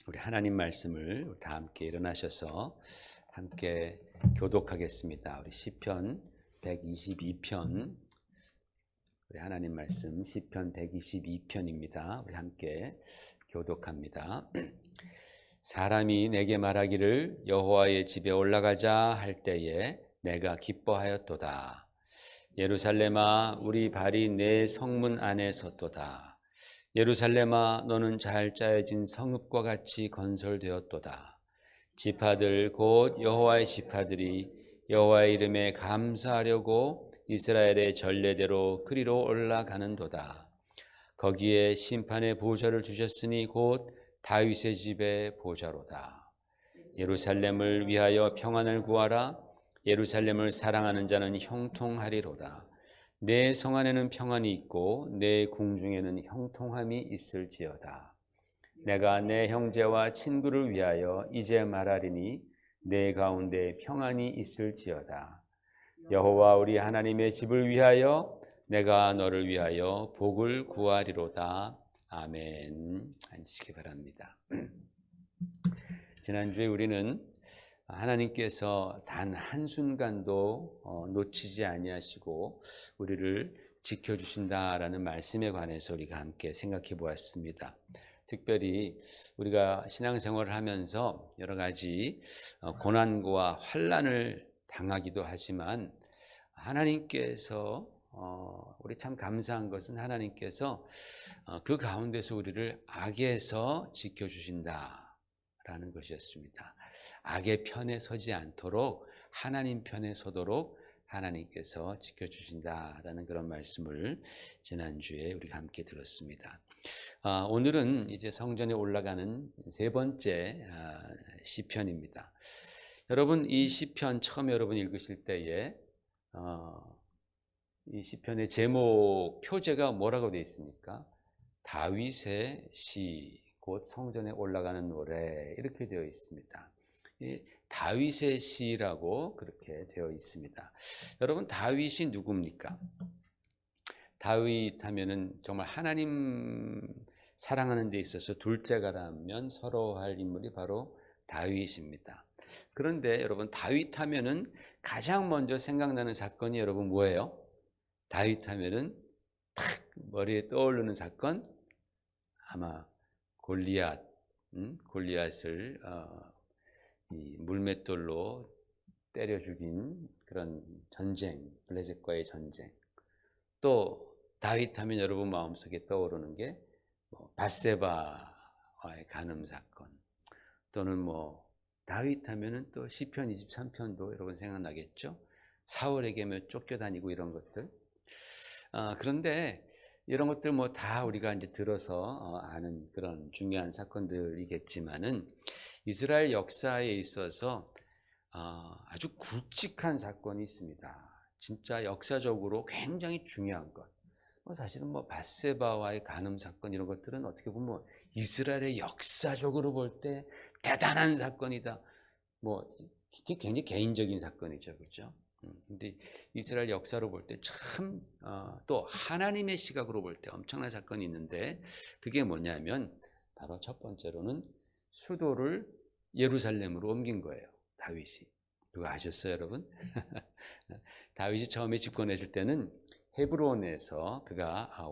우리 하나님 말씀을 다 함께 일어나셔서 함께 교독하겠습니다. 우리 시편 122편, 우리 하나님 말씀 시편 122편입니다. 우리 함께 교독합니다. 사람이 내게 말하기를 여호와의 집에 올라가자 할 때에 내가 기뻐하였도다. 예루살렘아, 우리 발이 내 성문 안에 섰도다. 예루살렘아, 너는 잘 짜여진 성읍과 같이 건설되었도다. 지파들 곧 여호와의 지파들이 여호와의 이름에 감사하려고 이스라엘의 전례대로 그리로 올라가는도다. 거기에 심판의 보좌를 주셨으니 곧 다윗의 집의 보좌로다. 예루살렘을 위하여 평안을 구하라. 예루살렘을 사랑하는 자는 형통하리로다. 내 성 안에는 평안이 있고 내 궁중에는 형통함이 있을지어다. 내가 내 형제와 친구를 위하여 이제 말하리니 내 가운데 평안이 있을지어다. 여호와 우리 하나님의 집을 위하여 내가 너를 위하여 복을 구하리로다. 아멘. 앉으시기 바랍니다. 지난주에 우리는 하나님께서 단 한순간도 놓치지 아니하시고 우리를 지켜주신다라는 말씀에 관해서 우리가 함께 생각해 보았습니다. 특별히 우리가 신앙생활을 하면서 여러 가지 고난과 환난을 당하기도 하지만 하나님께서 우리 참 감사한 것은 하나님께서 그 가운데서 우리를 악에서 지켜주신다라는 것이었습니다. 악의 편에 서지 않도록 하나님 편에 서도록 하나님께서 지켜주신다라는 그런 말씀을 지난주에 우리가 함께 들었습니다. 오늘은 이제 성전에 올라가는 세 번째 시편입니다. 여러분, 이 시편 처음에 여러분 읽으실 때에 이 시편의 제목 표제가 뭐라고 되어 있습니까? 다윗의 시, 곧 성전에 올라가는 노래, 이렇게 되어 있습니다. 다윗의 시라고 그렇게 되어 있습니다. 여러분, 다윗이 누굽니까? 다윗 하면은 정말 하나님 사랑하는 데 있어서 둘째가라면 서로 할 인물이 바로 다윗입니다. 그런데 여러분, 다윗 하면은 가장 먼저 생각나는 사건이 여러분 뭐예요? 다윗 하면은 탁 머리에 떠오르는 사건, 아마 골리앗을 이 물맷돌로 때려 죽인 그런 전쟁, 블레셋과의 전쟁. 또 다윗 하면 여러분 마음속에 떠오르는 게 밧세바와의 간음 사건, 또는 다윗 하면은 또 시편 23편도 여러분 생각나겠죠? 사울에게 쫓겨다니고 이런 것들. 그런데 이런 것들 다 우리가 이제 들어서 아는 그런 중요한 사건들이겠지만은 이스라엘 역사에 있어서 아주 굵직한 사건이 있습니다. 진짜 역사적으로 굉장히 중요한 것. 사실은 밧세바와의 간음 사건 이런 것들은 어떻게 보면 이스라엘의 역사적으로 볼 때 대단한 사건이다. 굉장히 개인적인 사건이죠, 그렇죠? 근데 이스라엘 역사로 볼 때 참 또 하나님의 시각으로 볼 때 엄청난 사건이 있는데 그게 뭐냐면 바로 첫 번째로는 수도를 예루살렘으로 옮긴 거예요. 다윗이. 그거 아셨어요, 여러분? 다윗이 처음에 집권했을 때는 헤브론에서 그가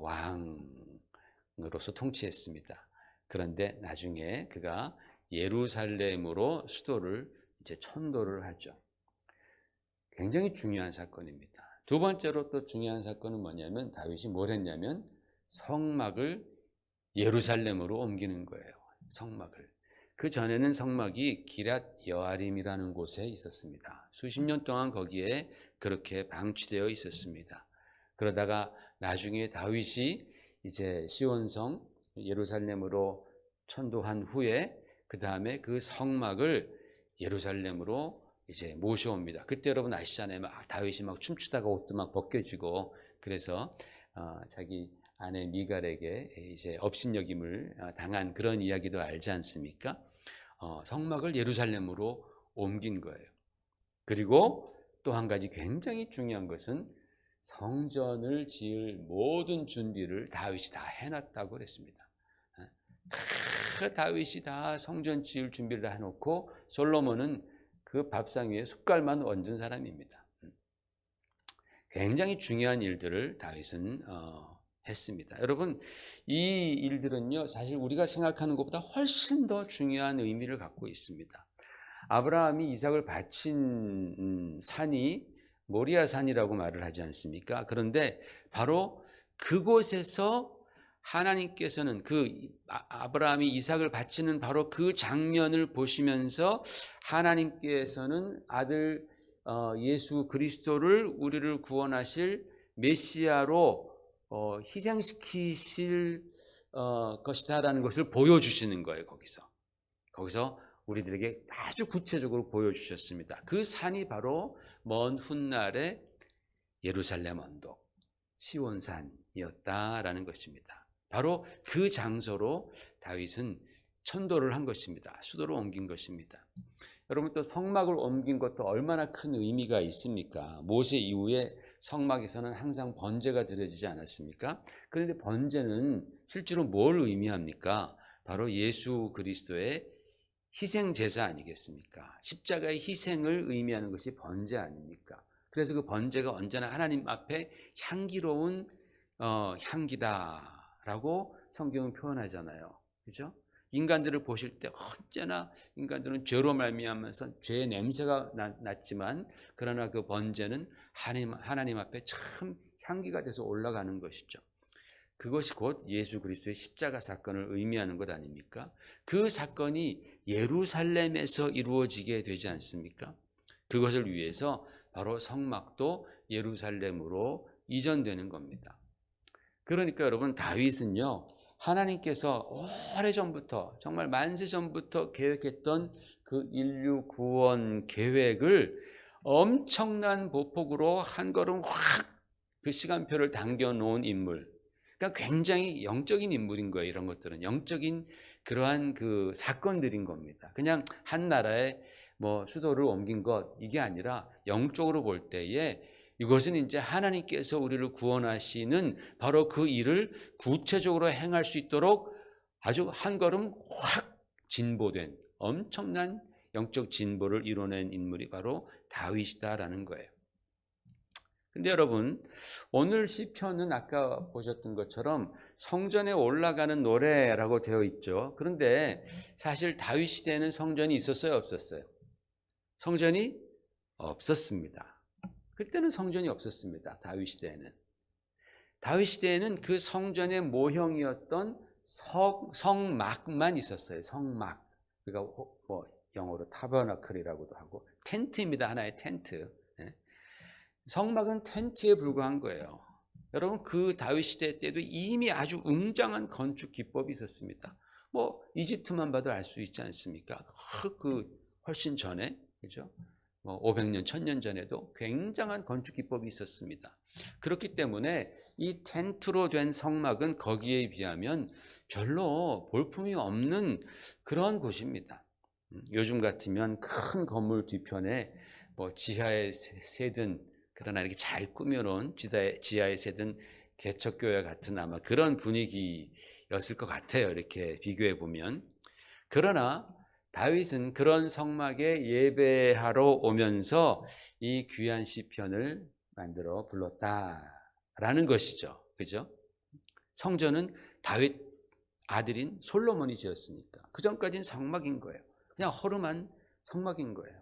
왕으로서 통치했습니다. 그런데 나중에 그가 예루살렘으로 수도를 이제 천도를 하죠. 굉장히 중요한 사건입니다. 두 번째로 또 중요한 사건은 뭐냐면 다윗이 뭘 했냐면 성막을 예루살렘으로 옮기는 거예요. 성막을. 그 전에는 성막이 기랏 여아림이라는 곳에 있었습니다. 수십 년 동안 거기에 그렇게 방치되어 있었습니다. 그러다가 나중에 다윗이 이제 시온성 예루살렘으로 천도한 후에 그 다음에 그 성막을 예루살렘으로 이제 모셔옵니다. 그때 여러분 아시잖아요. 다윗이 춤추다가 옷도 벗겨지고 그래서 자기 아내 미갈에게 이제 업신여김을 당한 그런 이야기도 알지 않습니까? 성막을 예루살렘으로 옮긴 거예요. 그리고 또 한 가지 굉장히 중요한 것은 성전을 지을 모든 준비를 다윗이 다 해놨다고 그랬습니다. 다 다윗이 다 성전 지을 준비를 다 해놓고 솔로몬은 그 밥상 위에 숟갈만 얹은 사람입니다. 굉장히 중요한 일들을 다윗은 했습니다. 여러분, 이 일들은요, 사실 우리가 생각하는 것보다 훨씬 더 중요한 의미를 갖고 있습니다. 아브라함이 이삭을 바친 산이 모리아 산이라고 말을 하지 않습니까? 그런데 바로 그곳에서 하나님께서는 아브라함이 이삭을 바치는 바로 그 장면을 보시면서 하나님께서는 아들 예수 그리스도를 우리를 구원하실 메시아로 희생시키실 것이다라는 것을 보여주시는 거예요. 거기서 우리들에게 아주 구체적으로 보여주셨습니다. 그 산이 바로 먼 훗날의 예루살렘 언덕 시온산이었다라는 것입니다. 바로 그 장소로 다윗은 천도를 한 것입니다. 수도를 옮긴 것입니다. 여러분, 또 성막을 옮긴 것도 얼마나 큰 의미가 있습니까? 모세 이후에 성막에서는 항상 번제가 드려지지 않았습니까? 그런데 번제는 실제로 뭘 의미합니까? 바로 예수 그리스도의 희생 제사 아니겠습니까? 십자가의 희생을 의미하는 것이 번제 아닙니까? 그래서 그 번제가 언제나 하나님 앞에 향기로운 향기다라고 성경은 표현하잖아요. 그렇죠? 인간들을 보실 때 언제나 인간들은 죄로 말미암아서 죄의 냄새가 났지만 그러나 그 번제는 하나님 앞에 참 향기가 돼서 올라가는 것이죠. 그것이 곧 예수 그리스도의 십자가 사건을 의미하는 것 아닙니까? 그 사건이 예루살렘에서 이루어지게 되지 않습니까? 그것을 위해서 바로 성막도 예루살렘으로 이전되는 겁니다. 그러니까 여러분, 다윗은요, 하나님께서 오래전부터 정말 만세 전부터 계획했던 그 인류 구원 계획을 엄청난 보폭으로 한 걸음 확 그 시간표를 당겨 놓은 인물. 그러니까 굉장히 영적인 인물인 거예요. 이런 것들은 영적인 그러한 그 사건들인 겁니다. 그냥 한 나라의 수도를 옮긴 것, 이게 아니라 영적으로 볼 때에 이것은 이제 하나님께서 우리를 구원하시는 바로 그 일을 구체적으로 행할 수 있도록 아주 한 걸음 확 진보된 엄청난 영적 진보를 이뤄낸 인물이 바로 다윗이다라는 거예요. 근데 여러분, 오늘 시편은 아까 보셨던 것처럼 성전에 올라가는 노래라고 되어 있죠. 그런데 사실 다윗 시대에는 성전이 있었어요, 없었어요? 성전이 없었습니다. 그때는 성전이 없었습니다. 다윗 시대에는. 다윗 시대에는 그 성전의 모형이었던 성막만 있었어요. 성막. 그러니까 영어로 타버너클이라고도 하고 텐트입니다. 하나의 텐트. 성막은 텐트에 불과한 거예요. 여러분, 그 다윗 시대 때도 이미 아주 웅장한 건축 기법이 있었습니다. 이집트만 봐도 알 수 있지 않습니까? 그 훨씬 전에, 그죠? 500년, 1000년 전에도 굉장한 건축 기법이 있었습니다. 그렇기 때문에 이 텐트로 된 성막은 거기에 비하면 별로 볼품이 없는 그런 곳입니다. 요즘 같으면 큰 건물 뒤편에 지하에 새든, 그러나 이렇게 잘 꾸며놓은 지하에 새든 개척교회 같은 아마 그런 분위기였을 것 같아요. 이렇게 비교해 보면. 그러나 다윗은 그런 성막에 예배하러 오면서 이 귀한 시편을 만들어 불렀다라는 것이죠. 그죠? 성전은 다윗 아들인 솔로몬이 지었으니까. 그 전까지는 성막인 거예요. 그냥 허름한 성막인 거예요.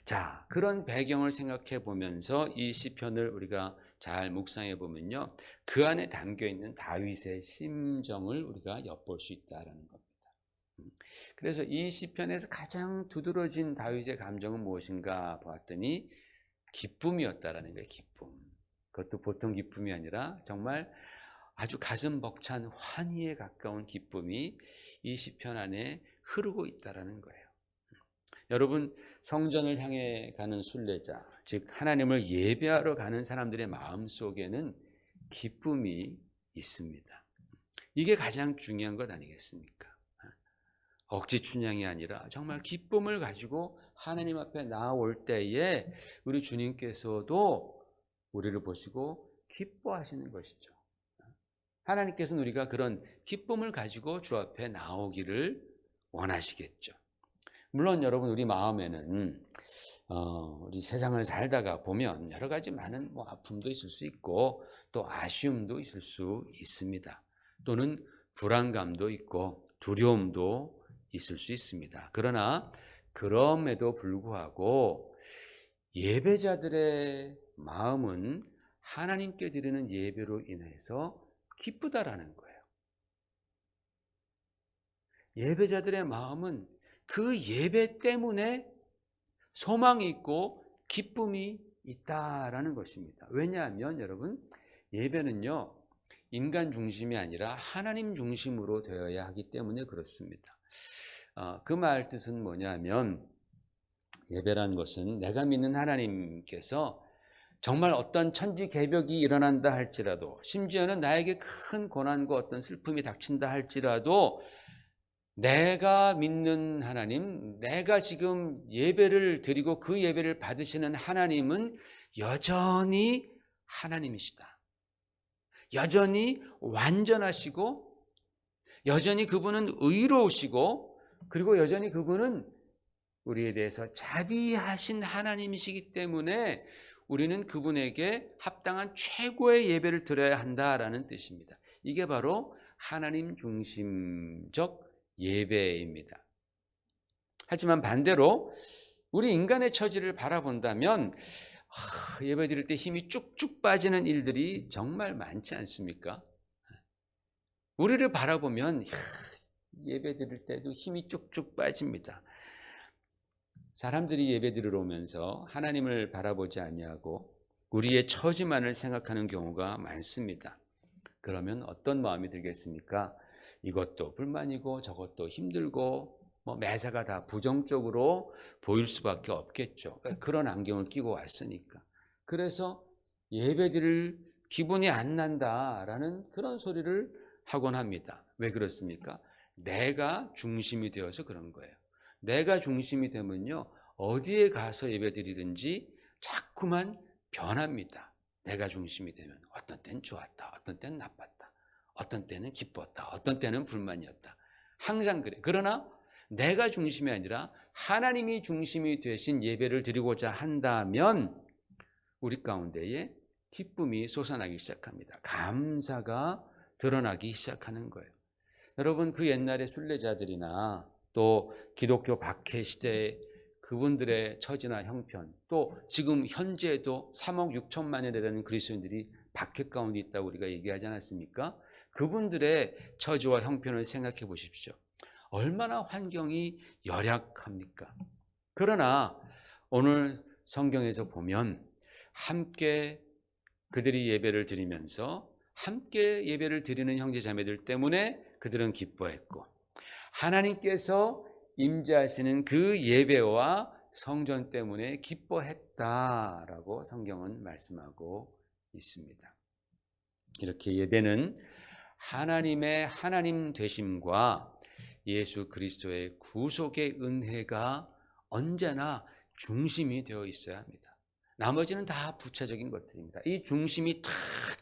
자, 그런 배경을 생각해 보면서 이 시편을 우리가 잘 묵상해 보면요, 그 안에 담겨 있는 다윗의 심정을 우리가 엿볼 수 있다라는 겁니다. 그래서 이 시편에서 가장 두드러진 다윗의 감정은 무엇인가 보았더니 기쁨이었다라는 거예요. 기쁨. 그것도 보통 기쁨이 아니라 정말 아주 가슴 벅찬 환희에 가까운 기쁨이 이 시편 안에 흐르고 있다라는 거예요. 여러분, 성전을 향해 가는 순례자, 즉 하나님을 예배하러 가는 사람들의 마음 속에는 기쁨이 있습니다. 이게 가장 중요한 것 아니겠습니까? 억지 춘향이 아니라 정말 기쁨을 가지고 하나님 앞에 나아올 때에 우리 주님께서도 우리를 보시고 기뻐하시는 것이죠. 하나님께서는 우리가 그런 기쁨을 가지고 주 앞에 나오기를 원하시겠죠. 물론 여러분, 우리 마음에는 우리 세상을 살다가 보면 여러 가지 많은 아픔도 있을 수 있고 또 아쉬움도 있을 수 있습니다. 또는 불안감도 있고 두려움도 있을 수 있습니다. 그러나 그럼에도 불구하고 예배자들의 마음은 하나님께 드리는 예배로 인해서 기쁘다라는 거예요. 예배자들의 마음은 그 예배 때문에 소망이 있고 기쁨이 있다라는 것입니다. 왜냐하면 여러분, 예배는요, 인간 중심이 아니라 하나님 중심으로 되어야 하기 때문에 그렇습니다. 그 말 뜻은 뭐냐면, 예배라는 것은 내가 믿는 하나님께서 정말 어떤 천지개벽이 일어난다 할지라도, 심지어는 나에게 큰 고난과 어떤 슬픔이 닥친다 할지라도 내가 믿는 하나님, 내가 지금 예배를 드리고 그 예배를 받으시는 하나님은 여전히 하나님이시다. 여전히 완전하시고, 여전히 그분은 의로우시고, 그리고 여전히 그분은 우리에 대해서 자비하신 하나님이시기 때문에 우리는 그분에게 합당한 최고의 예배를 드려야 한다라는 뜻입니다. 이게 바로 하나님 중심적 예배입니다. 하지만 반대로 우리 인간의 처지를 바라본다면 예배 드릴 때 힘이 쭉쭉 빠지는 일들이 정말 많지 않습니까? 우리를 바라보면 예배 드릴 때도 힘이 쭉쭉 빠집니다. 사람들이 예배 드리러 오면서 하나님을 바라보지 아니하고 우리의 처지만을 생각하는 경우가 많습니다. 그러면 어떤 마음이 들겠습니까? 이것도 불만이고 저것도 힘들고 매사가 다 부정적으로 보일 수밖에 없겠죠. 그런 안경을 끼고 왔으니까. 그래서 예배드릴 기분이 안 난다라는 그런 소리를 하곤 합니다. 왜 그렇습니까? 내가 중심이 되어서 그런 거예요. 내가 중심이 되면요, 어디에 가서 예배드리든지 자꾸만 변합니다. 내가 중심이 되면 어떤 때는 좋았다, 어떤 때는 나빴다, 어떤 때는 기뻤다, 어떤 때는 불만이었다. 항상 그래. 그러나 내가 중심이 아니라 하나님이 중심이 되신 예배를 드리고자 한다면 우리 가운데에 기쁨이 솟아나기 시작합니다. 감사가 드러나기 시작하는 거예요. 여러분, 그 옛날의 순례자들이나 또 기독교 박해 시대의 그분들의 처지나 형편, 또 지금 현재도 3억 6천만에 되는 그리스도인들이 박해 가운데 있다고 우리가 얘기하지 않았습니까? 그분들의 처지와 형편을 생각해 보십시오. 얼마나 환경이 열악합니까? 그러나 오늘 성경에서 보면 함께 그들이 예배를 드리면서 함께 예배를 드리는 형제 자매들 때문에 그들은 기뻐했고, 하나님께서 임재하시는 그 예배와 성전 때문에 기뻐했다라고 성경은 말씀하고 있습니다. 이렇게 예배는 하나님의 하나님 되심과 예수 그리스도의 구속의 은혜가 언제나 중심이 되어 있어야 합니다. 나머지는 다 부차적인 것들입니다. 이 중심이 탁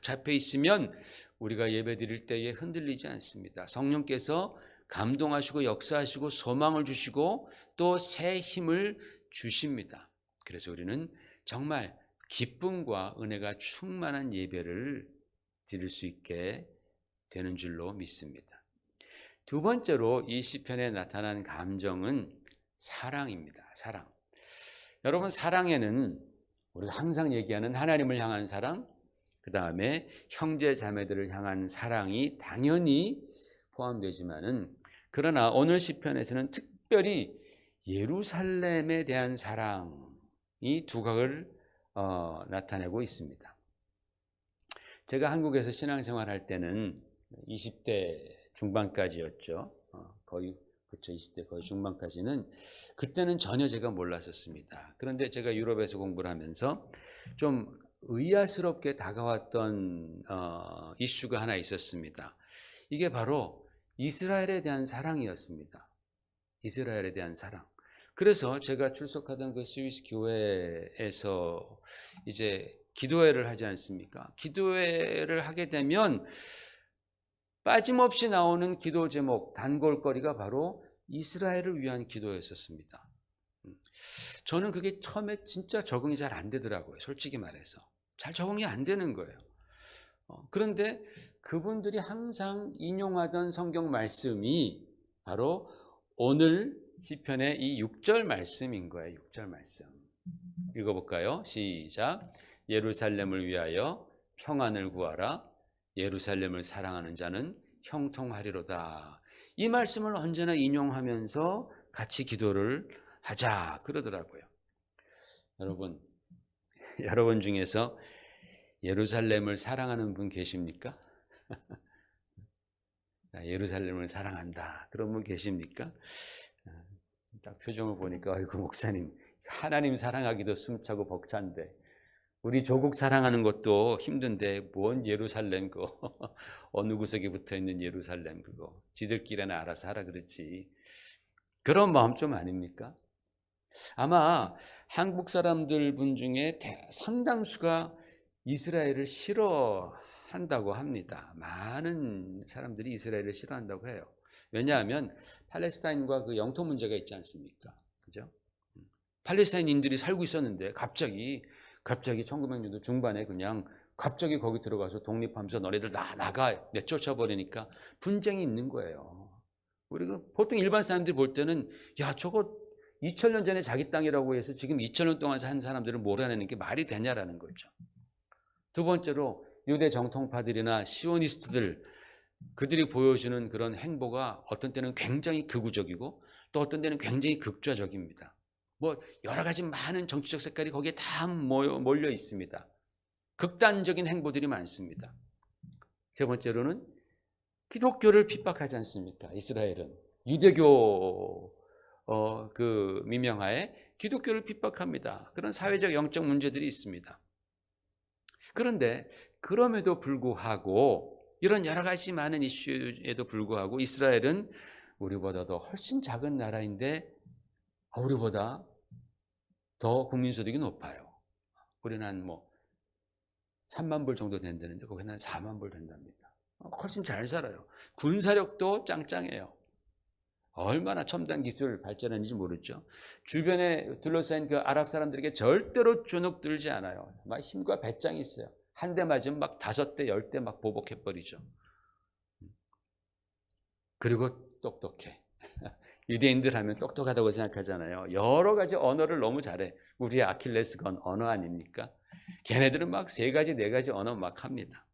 잡혀 있으면 우리가 예배 드릴 때에 흔들리지 않습니다. 성령께서 감동하시고 역사하시고 소망을 주시고 또 새 힘을 주십니다. 그래서 우리는 정말 기쁨과 은혜가 충만한 예배를 드릴 수 있게 되는 줄로 믿습니다. 두 번째로 이 시편에 나타난 감정은 사랑입니다. 사랑. 여러분, 사랑에는 우리가 항상 얘기하는 하나님을 향한 사랑, 그 다음에 형제 자매들을 향한 사랑이 당연히 포함되지만은, 그러나 오늘 시편에서는 특별히 예루살렘에 대한 사랑이 두각을 나타내고 있습니다. 제가 한국에서 신앙생활할 때는 20대 중반까지였죠. 거의 그렇죠. 20대 거의 중반까지는, 그때는 전혀 제가 몰랐었습니다. 그런데 제가 유럽에서 공부를 하면서 좀 의아스럽게 다가왔던 이슈가 하나 있었습니다. 이게 바로 이스라엘에 대한 사랑이었습니다. 이스라엘에 대한 사랑. 그래서 제가 출석하던 그 스위스 교회에서 이제 기도회를 하지 않습니까? 기도회를 하게 되면 빠짐없이 나오는 기도 제목, 단골거리가 바로 이스라엘을 위한 기도였었습니다. 저는 그게 처음에 진짜 적응이 잘 안 되더라고요. 솔직히 말해서. 잘 적응이 안 되는 거예요. 그런데 그분들이 항상 인용하던 성경 말씀이 바로 오늘 시편의 이 6절 말씀인 거예요. 6절 말씀. 읽어볼까요? 시작. 예루살렘을 위하여 평안을 구하라. 예루살렘을 사랑하는 자는 형통하리로다. 이 말씀을 언제나 인용하면서 같이 기도를 하자 그러더라고요. 여러분 중에서 예루살렘을 사랑하는 분 계십니까? 예루살렘을 사랑한다 그런 분 계십니까? 딱 표정을 보니까 아이고 목사님, 하나님 사랑하기도 숨차고 벅찬데 우리 조국 사랑하는 것도 힘든데 뭔 예루살렘 그거 어느 구석에 붙어있는 예루살렘 그거 지들끼리나 알아서 하라 그렇지. 그런 마음 좀 아닙니까? 아마 한국 사람들 분 중에 상당수가 이스라엘을 싫어한다고 합니다. 많은 사람들이 이스라엘을 싫어한다고 해요. 왜냐하면 팔레스타인과 그 영토 문제가 있지 않습니까? 그죠? 팔레스타인인들이 살고 있었는데 갑자기 1900년도 중반에 그냥 갑자기 거기 들어가서 독립하면서 너네들 나가 내쫓아버리니까 분쟁이 있는 거예요. 우리가 보통 일반 사람들이 볼 때는 야 저거 2000년 전에 자기 땅이라고 해서 지금 2000년 동안 산 사람들을 몰아내는 게 말이 되냐라는 거죠. 두 번째로 유대 정통파들이나 시오니스트들 그들이 보여주는 그런 행보가 어떤 때는 굉장히 극우적이고 또 어떤 때는 굉장히 극좌적입니다. 뭐 여러 가지 많은 정치적 색깔이 거기에 다 몰려 있습니다. 극단적인 행보들이 많습니다. 세 번째로는 기독교를 핍박하지 않습니까? 이스라엘은 유대교 그 미명하에 기독교를 핍박합니다. 그런 사회적 영적 문제들이 있습니다. 그런데 그럼에도 불구하고 이런 여러 가지 많은 이슈에도 불구하고 이스라엘은 우리보다도 훨씬 작은 나라인데 우리보다 더 국민소득이 높아요. 우리는 한 3만 불 정도 된다는데 거기는 한 4만 불 된답니다. 훨씬 잘 살아요. 군사력도 짱짱해요. 얼마나 첨단 기술 발전했는지 모르죠. 주변에 둘러싸인 그 아랍 사람들에게 절대로 주눅 들지 않아요. 막 힘과 배짱이 있어요. 한 대 맞으면 막 5대, 10대 막 보복해버리죠. 그리고 똑똑해. 유대인들 하면 똑똑하다고 생각하잖아요. 여러 가지 언어를 너무 잘해. 우리의 아킬레스건 언어 아닙니까? 걔네들은 막 3가지, 4가지 언어 막 합니다.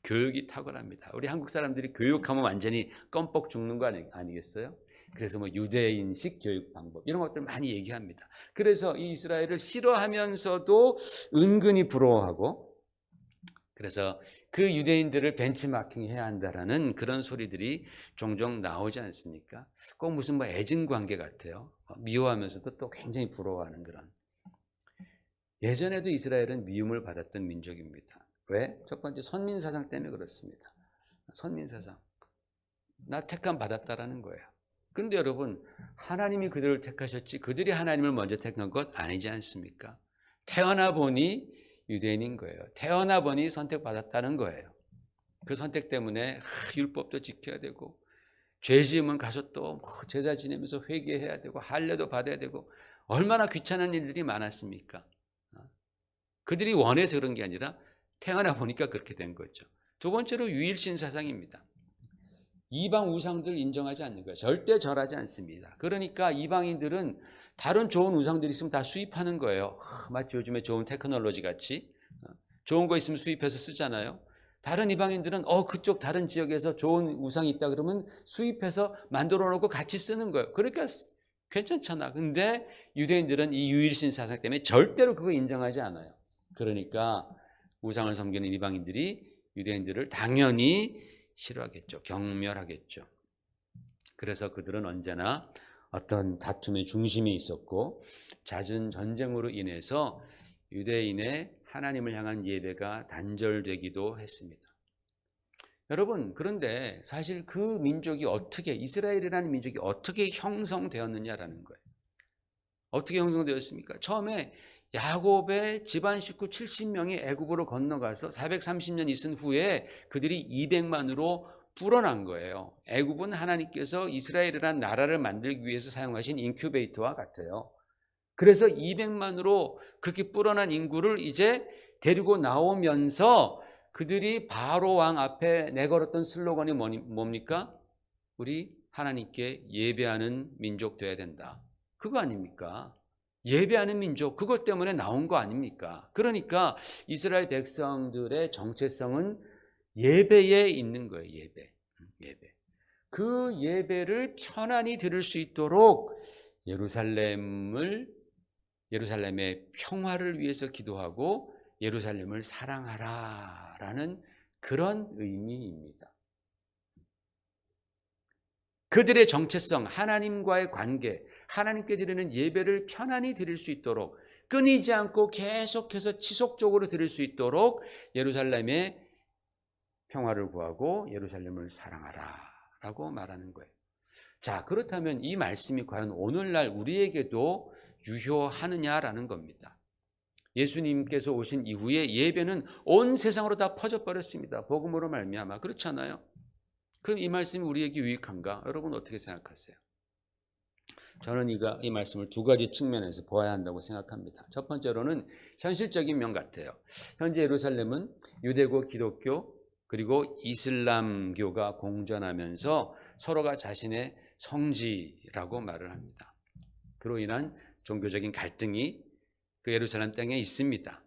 교육이 탁월합니다. 우리 한국 사람들이 교육하면 완전히 껌뻑 죽는 거 아니겠어요? 그래서 유대인식 교육 방법 이런 것들 많이 얘기합니다. 그래서 이 이스라엘을 싫어하면서도 은근히 부러워하고 그래서 그 유대인들을 벤치마킹해야 한다라는 그런 소리들이 종종 나오지 않습니까? 꼭 무슨 애증 관계 같아요. 미워하면서도 또 굉장히 부러워하는 그런. 예전에도 이스라엘은 미움을 받았던 민족입니다. 왜? 첫 번째 선민사상 때문에 그렇습니다. 선민사상. 나 택함 받았다라는 거예요. 그런데 여러분 하나님이 그들을 택하셨지 그들이 하나님을 먼저 택한 것 아니지 않습니까? 태어나 보니 유대인인 거예요. 태어나 보니 선택받았다는 거예요. 그 선택 때문에 율법도 지켜야 되고 죄 지으면 가서 또 제사 지내면서 회개해야 되고 할례도 받아야 되고 얼마나 귀찮은 일들이 많았습니까? 그들이 원해서 그런 게 아니라 태어나 보니까 그렇게 된 거죠. 두 번째로 유일신 사상입니다. 이방 우상들 인정하지 않는 거예요. 절대 절하지 않습니다. 그러니까 이방인들은 다른 좋은 우상들이 있으면 다 수입하는 거예요. 마치 요즘에 좋은 테크놀로지 같이 좋은 거 있으면 수입해서 쓰잖아요. 다른 이방인들은 그쪽 다른 지역에서 좋은 우상이 있다 그러면 수입해서 만들어 놓고 같이 쓰는 거예요. 그러니까 괜찮잖아. 근데 유대인들은 이 유일신 사상 때문에 절대로 그거 인정하지 않아요. 그러니까 우상을 섬기는 이방인들이 유대인들을 당연히 싫어하겠죠. 경멸하겠죠. 그래서 그들은 언제나 어떤 다툼의 중심이 있었고 잦은 전쟁으로 인해서 유대인의 하나님을 향한 예배가 단절되기도 했습니다. 여러분 그런데 사실 그 민족이 이스라엘이라는 민족이 어떻게 형성되었느냐라는 거예요. 어떻게 형성되었습니까? 처음에 야곱의 집안 식구 70명이 애굽으로 건너가서 430년 있은 후에 그들이 200만으로 불어난 거예요. 애굽은 하나님께서 이스라엘이라는 나라를 만들기 위해서 사용하신 인큐베이터와 같아요. 그래서 200만으로 그렇게 불어난 인구를 이제 데리고 나오면서 그들이 바로 왕 앞에 내걸었던 슬로건이 뭡니까? 우리 하나님께 예배하는 민족 돼야 된다. 그거 아닙니까? 예배하는 민족, 그것 때문에 나온 거 아닙니까? 그러니까 이스라엘 백성들의 정체성은 예배에 있는 거예요. 예배. 그 예배를 편안히 들을 수 있도록 예루살렘의 평화를 위해서 기도하고 예루살렘을 사랑하라라는 그런 의미입니다. 그들의 정체성, 하나님과의 관계, 하나님께 드리는 예배를 편안히 드릴 수 있도록, 끊이지 않고 계속해서 지속적으로 드릴 수 있도록 예루살렘의 평화를 구하고 예루살렘을 사랑하라 라고 말하는 거예요. 자, 그렇다면 이 말씀이 과연 오늘날 우리에게도 유효하느냐라는 겁니다. 예수님께서 오신 이후에 예배는 온 세상으로 다 퍼져버렸습니다. 복음으로 말미암아. 그렇잖아요. 그럼 이 말씀이 우리에게 유익한가? 여러분 어떻게 생각하세요? 저는 이 말씀을 두 가지 측면에서 보아야 한다고 생각합니다. 첫 번째로는 현실적인 면 같아요. 현재 예루살렘은 유대교, 기독교, 그리고 이슬람교가 공존하면서 서로가 자신의 성지라고 말을 합니다. 그로 인한 종교적인 갈등이 그 예루살렘 땅에 있습니다.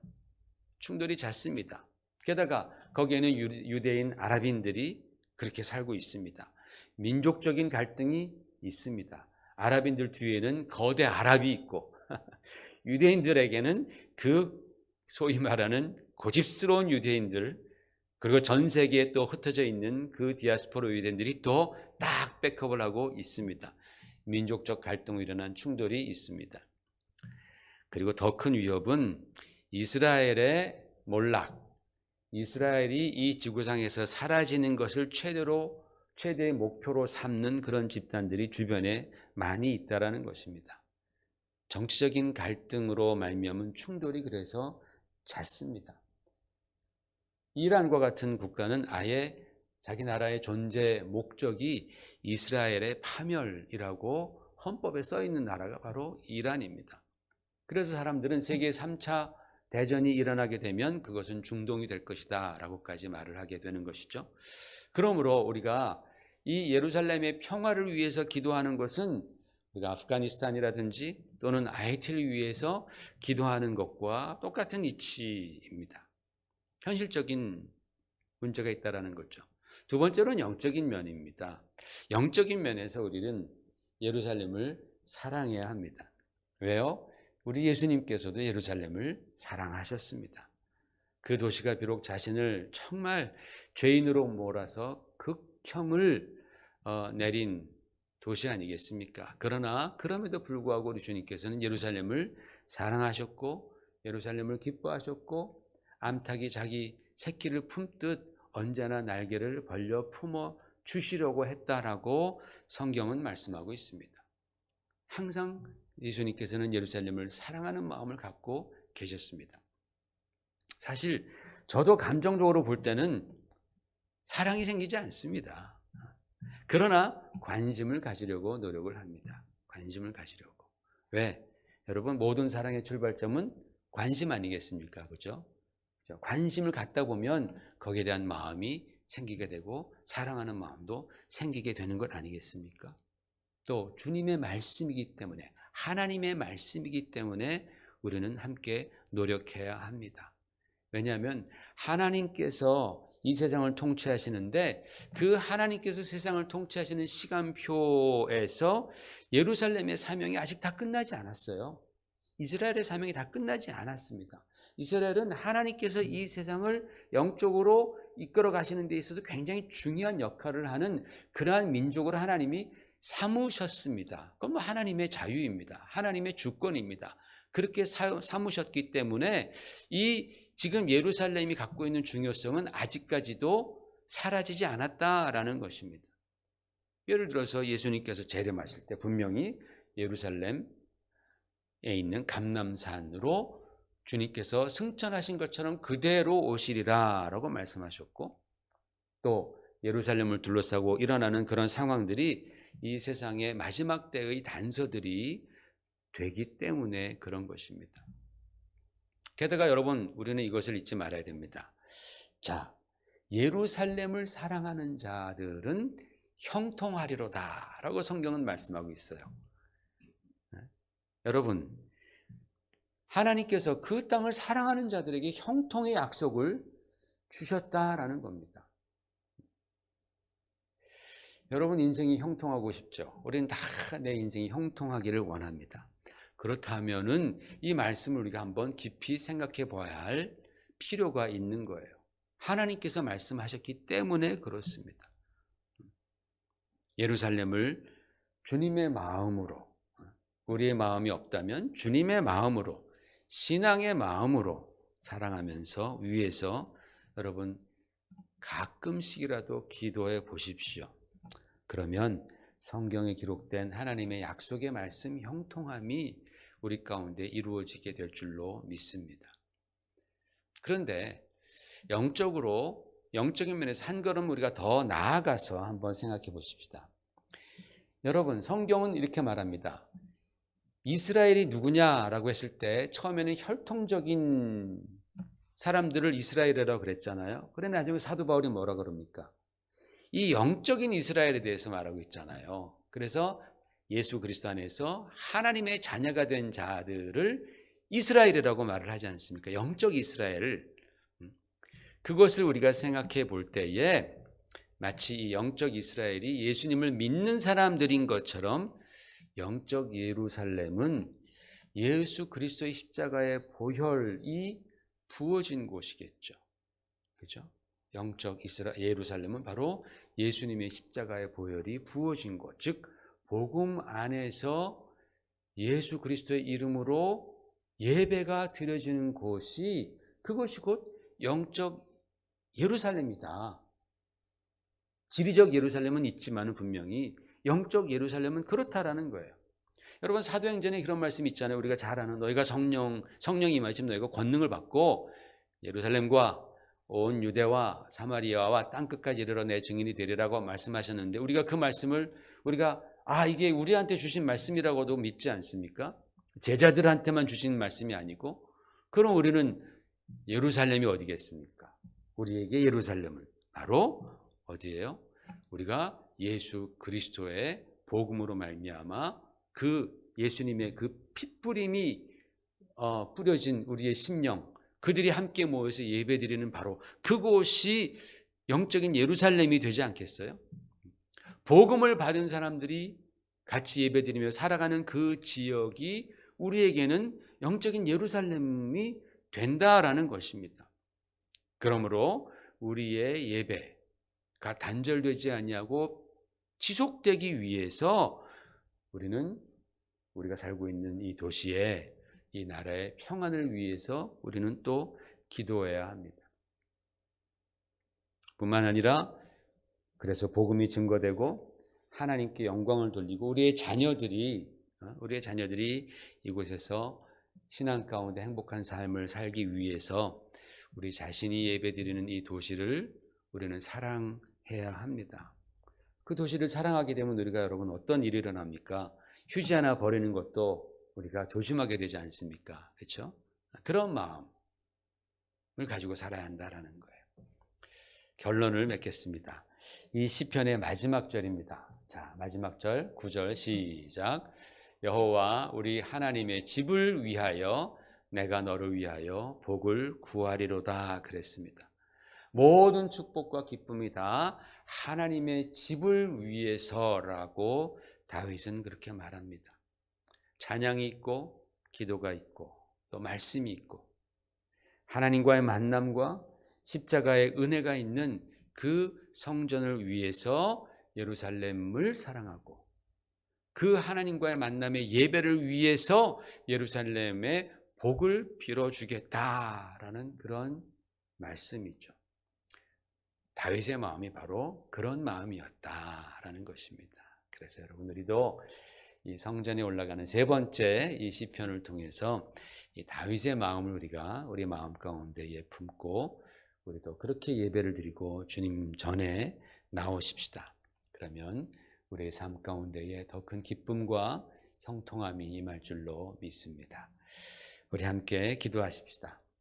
충돌이 잦습니다. 게다가 거기에는 유대인 아랍인들이 그렇게 살고 있습니다. 민족적인 갈등이 있습니다. 아랍인들 뒤에는 거대 아랍이 있고 유대인들에게는 그 소위 말하는 고집스러운 유대인들, 그리고 전 세계에 또 흩어져 있는 그 디아스포라 유대인들이 또 딱 백업을 하고 있습니다. 민족적 갈등으로 일어난 충돌이 있습니다. 그리고 더 큰 위협은 이스라엘의 몰락, 이스라엘이 이 지구상에서 사라지는 것을 최대의 목표로 삼는 그런 집단들이 주변에 많이 있다라는 것입니다. 정치적인 갈등으로 말미암은 충돌이 그래서 잦습니다. 이란과 같은 국가는 아예 자기 나라의 존재 목적이 이스라엘의 파멸이라고 헌법에 써 있는 나라가 바로 이란입니다. 그래서 사람들은 세계 3차 대전이 일어나게 되면 그것은 중동이 될 것이다 라고까지 말을 하게 되는 것이죠. 그러므로 우리가 이 예루살렘의 평화를 위해서 기도하는 것은 우리가 아프가니스탄이라든지 또는 하이티를 위해서 기도하는 것과 똑같은 이치입니다. 현실적인 문제가 있다는 거죠. 두 번째로는 영적인 면입니다. 영적인 면에서 우리는 예루살렘을 사랑해야 합니다. 왜요? 우리 예수님께서도 예루살렘을 사랑하셨습니다. 그 도시가 비록 자신을 정말 죄인으로 몰아서 극형을 내린 도시 아니겠습니까? 그러나 그럼에도 불구하고 우리 주님께서는 예루살렘을 사랑하셨고 예루살렘을 기뻐하셨고 암탉이 자기 새끼를 품듯 언제나 날개를 벌려 품어 주시려고 했다라고 성경은 말씀하고 있습니다. 항상 예수님께서는 예루살렘을 사랑하는 마음을 갖고 계셨습니다. 사실 저도 감정적으로 볼 때는 사랑이 생기지 않습니다. 그러나 관심을 가지려고 노력을 합니다. 관심을 가지려고. 왜? 여러분, 모든 사랑의 출발점은 관심 아니겠습니까? 그렇죠? 관심을 갖다 보면 거기에 대한 마음이 생기게 되고 사랑하는 마음도 생기게 되는 것 아니겠습니까? 또 주님의 말씀이기 때문에, 하나님의 말씀이기 때문에 우리는 함께 노력해야 합니다. 왜냐하면 하나님께서 이 세상을 통치하시는데 그 하나님께서 세상을 통치하시는 시간표에서 예루살렘의 사명이 아직 다 끝나지 않았어요. 이스라엘의 사명이 다 끝나지 않았습니다. 이스라엘은 하나님께서 이 세상을 영적으로 이끌어 가시는 데 있어서 굉장히 중요한 역할을 하는 그러한 민족으로 하나님이 삼으셨습니다. 그건 뭐 하나님의 자유입니다. 하나님의 주권입니다. 그렇게 삼으셨기 때문에 이 지금 예루살렘이 갖고 있는 중요성은 아직까지도 사라지지 않았다라는 것입니다. 예를 들어서 예수님께서 재림하실 때 분명히 예루살렘에 있는 감람산으로 주님께서 승천하신 것처럼 그대로 오시리라 라고 말씀하셨고, 또 예루살렘을 둘러싸고 일어나는 그런 상황들이 이 세상의 마지막 때의 단서들이 되기 때문에 그런 것입니다. 게다가 여러분, 우리는 이것을 잊지 말아야 됩니다. 자, 예루살렘을 사랑하는 자들은 형통하리로다 라고 성경은 말씀하고 있어요. 여러분, 하나님께서 그 땅을 사랑하는 자들에게 형통의 약속을 주셨다라는 겁니다. 여러분, 인생이 형통하고 싶죠? 우리는 다 내 인생이 형통하기를 원합니다. 그렇다면은 이 말씀을 우리가 한번 깊이 생각해 봐야 할 필요가 있는 거예요. 하나님께서 말씀하셨기 때문에 그렇습니다. 예루살렘을 주님의 마음으로, 우리의 마음이 없다면 주님의 마음으로, 신앙의 마음으로 사랑하면서 위에서 여러분 가끔씩이라도 기도해 보십시오. 그러면 성경에 기록된 하나님의 약속의 말씀 형통함이 우리 가운데 이루어지게 될 줄로 믿습니다. 그런데 영적인 면에서 한 걸음 우리가 더 나아가서 한번 생각해 보십시다. 여러분, 성경은 이렇게 말합니다. 이스라엘이 누구냐라고 했을 때 처음에는 혈통적인 사람들을 이스라엘이라고 그랬잖아요. 그런데 나중에 사도 바울이 뭐라 그럽니까? 이 영적인 이스라엘에 대해서 말하고 있잖아요. 그래서 예수 그리스도 안에서 하나님의 자녀가 된 자들을 이스라엘이라고 말을 하지 않습니까? 영적 이스라엘. 그것을 우리가 생각해 볼 때에 마치 이 영적 이스라엘이 예수님을 믿는 사람들인 것처럼 영적 예루살렘은 예수 그리스도의 십자가의 보혈이 부어진 곳이겠죠. 그렇죠? 영적 예루살렘은 바로 예수님의 십자가의 보혈이 부어진 곳, 즉 복음 안에서 예수 그리스도의 이름으로 예배가 드려지는 곳이, 그것이 곧 영적 예루살렘이다. 지리적 예루살렘은 있지만 분명히 영적 예루살렘은 그렇다라는 거예요. 여러분, 사도행전에 그런 말씀이 있잖아요. 우리가 잘 아는, 너희가 성령이 임하시면 너희가 권능을 받고 예루살렘과 온 유대와 사마리아와 땅끝까지 이르러 내 증인이 되리라고 말씀하셨는데, 우리가 그 말씀을 이게 우리한테 주신 말씀이라고도 믿지 않습니까? 제자들한테만 주신 말씀이 아니고, 그럼 우리는 예루살렘이 어디겠습니까? 우리에게 예루살렘은 바로 어디예요? 우리가 예수 그리스도의 복음으로 말미암아 그 예수님의 그 핏뿌림이 뿌려진 우리의 심령, 그들이 함께 모여서 예배드리는 바로 그곳이 영적인 예루살렘이 되지 않겠어요? 복음을 받은 사람들이 같이 예배드리며 살아가는 그 지역이 우리에게는 영적인 예루살렘이 된다라는 것입니다. 그러므로 우리의 예배가 단절되지 아니하고 지속되기 위해서 우리가 살고 있는 이 도시에, 이 나라의 평안을 위해서 우리는 또 기도해야 합니다. 뿐만 아니라 그래서 복음이 증거되고 하나님께 영광을 돌리고 우리의 자녀들이 이곳에서 신앙 가운데 행복한 삶을 살기 위해서 우리 자신이 예배드리는 이 도시를 우리는 사랑해야 합니다. 그 도시를 사랑하게 되면 우리가, 여러분, 어떤 일이 일어납니까? 휴지 하나 버리는 것도 우리가 조심하게 되지 않습니까? 그렇죠? 그런 마음을 가지고 살아야 한다라는 거예요. 결론을 맺겠습니다. 이 시편의 마지막 절입니다. 자, 마지막 절 9절 시작. 여호와 우리 하나님의 집을 위하여 내가 너를 위하여 복을 구하리로다 그랬습니다. 모든 축복과 기쁨이 다 하나님의 집을 위해서라고 다윗은 그렇게 말합니다. 찬양이 있고 기도가 있고 또 말씀이 있고 하나님과의 만남과 십자가의 은혜가 있는 그 성전을 위해서 예루살렘을 사랑하고 그 하나님과의 만남의 예배를 위해서 예루살렘의 복을 빌어주겠다라는 그런 말씀이죠. 다윗의 마음이 바로 그런 마음이었다라는 것입니다. 그래서 여러분, 우리도 이 성전에 올라가는 세 번째 이 시편을 통해서 이 다윗의 마음을 우리가 우리 마음 가운데 품고 우리도 그렇게 예배를 드리고 주님 전에 나오십시다. 그러면 우리의 삶 가운데에 더 큰 기쁨과 형통함이 임할 줄로 믿습니다. 우리 함께 기도하십시다.